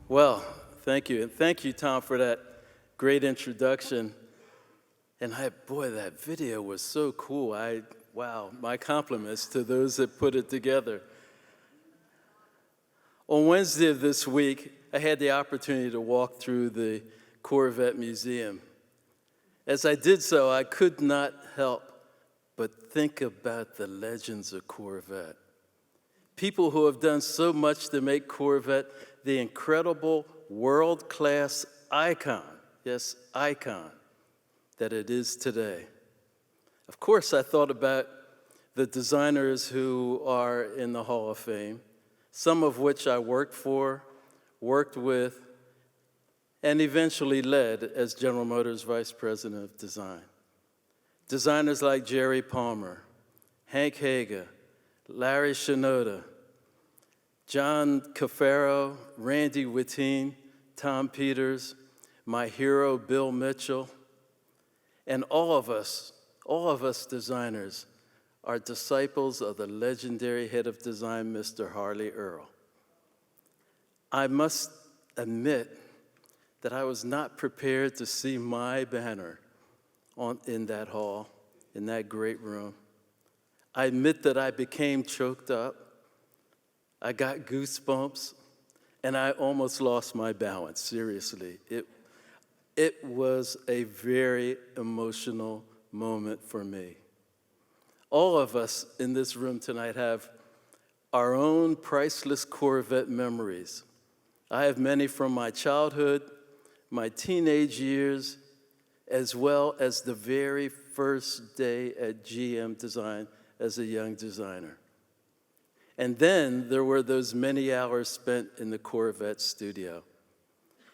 Well, thank you. And thank you, Tom, for that great introduction. And boy, that video was so cool. Wow, my compliments to those that put it together. On Wednesday of this week, I had the opportunity to walk through the Corvette Museum. As I did so, I could not help but think about the legends of Corvette. People who have done so much to make Corvette the incredible world-class icon, yes, icon, that it is today. Of course, I thought about the designers who are in the Hall of Fame, some of which I worked for, worked with, and eventually led as General Motors Vice President of Design. Designers like Jerry Palmer, Hank Haga, Larry Shinoda, John Cafaro, Randy Wittine, Tom Peters, my hero Bill Mitchell, and all of us designers are disciples of the legendary head of design, Mr. Harley Earl. I must admit that I was not prepared to see my banner in that hall, in that great room. I admit that I became choked up. I got goosebumps, and I almost lost my balance, seriously. It was a very emotional moment for me. All of us in this room tonight have our own priceless Corvette memories. I have many from my childhood, my teenage years, as well as the very first day at GM Design as a young designer. And then there were those many hours spent in the Corvette studio.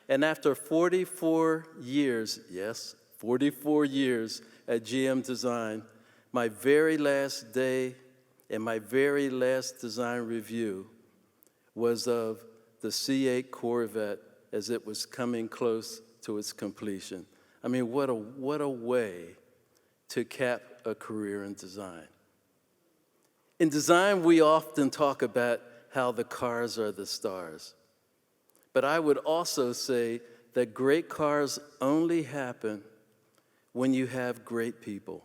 And after 44 years, yes, 44 years at GM Design, my very last day and my very last design review was of the C8 Corvette as it was coming close to its completion. I mean, what a way to cap a career in design. In design, we often talk about how the cars are the stars. But I would also say that great cars only happen when you have great people.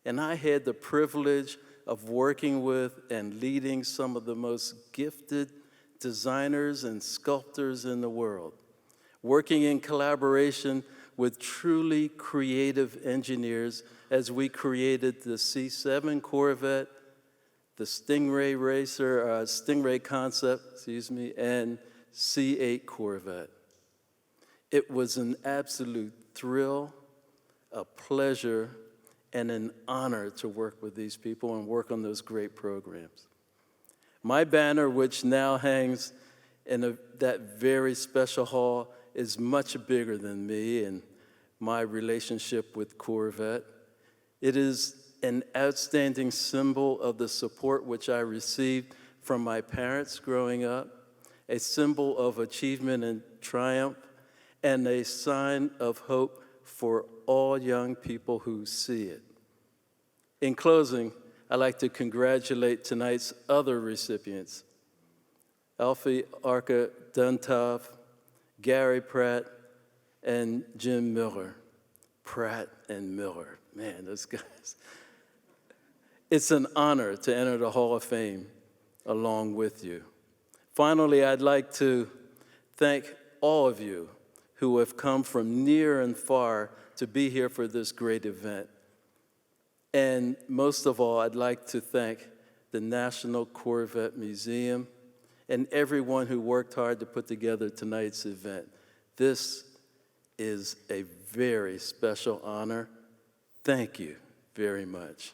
And I had the privilege of working with and leading some of the most gifted designers and sculptors in the world, working in collaboration with truly creative engineers as we created the C7 Corvette, the Stingray concept, and C8 Corvette. It was an absolute thrill, a pleasure, and an honor to work with these people and work on those great programs. My banner, which now hangs in that very special hall, is much bigger than me and my relationship with Corvette. It is an outstanding symbol of the support which I received from my parents growing up, a symbol of achievement and triumph, and a sign of hope for all young people who see it. In closing, I'd like to congratulate tonight's other recipients, Alfie Arca Duntov, Gary Pratt, and Jim Miller. Pratt and Miller, man, those guys. It's an honor to enter the Hall of Fame along with you. Finally, I'd like to thank all of you who have come from near and far to be here for this great event. And most of all, I'd like to thank the National Corvette Museum and everyone who worked hard to put together tonight's event. This is a very special honor. Thank you very much.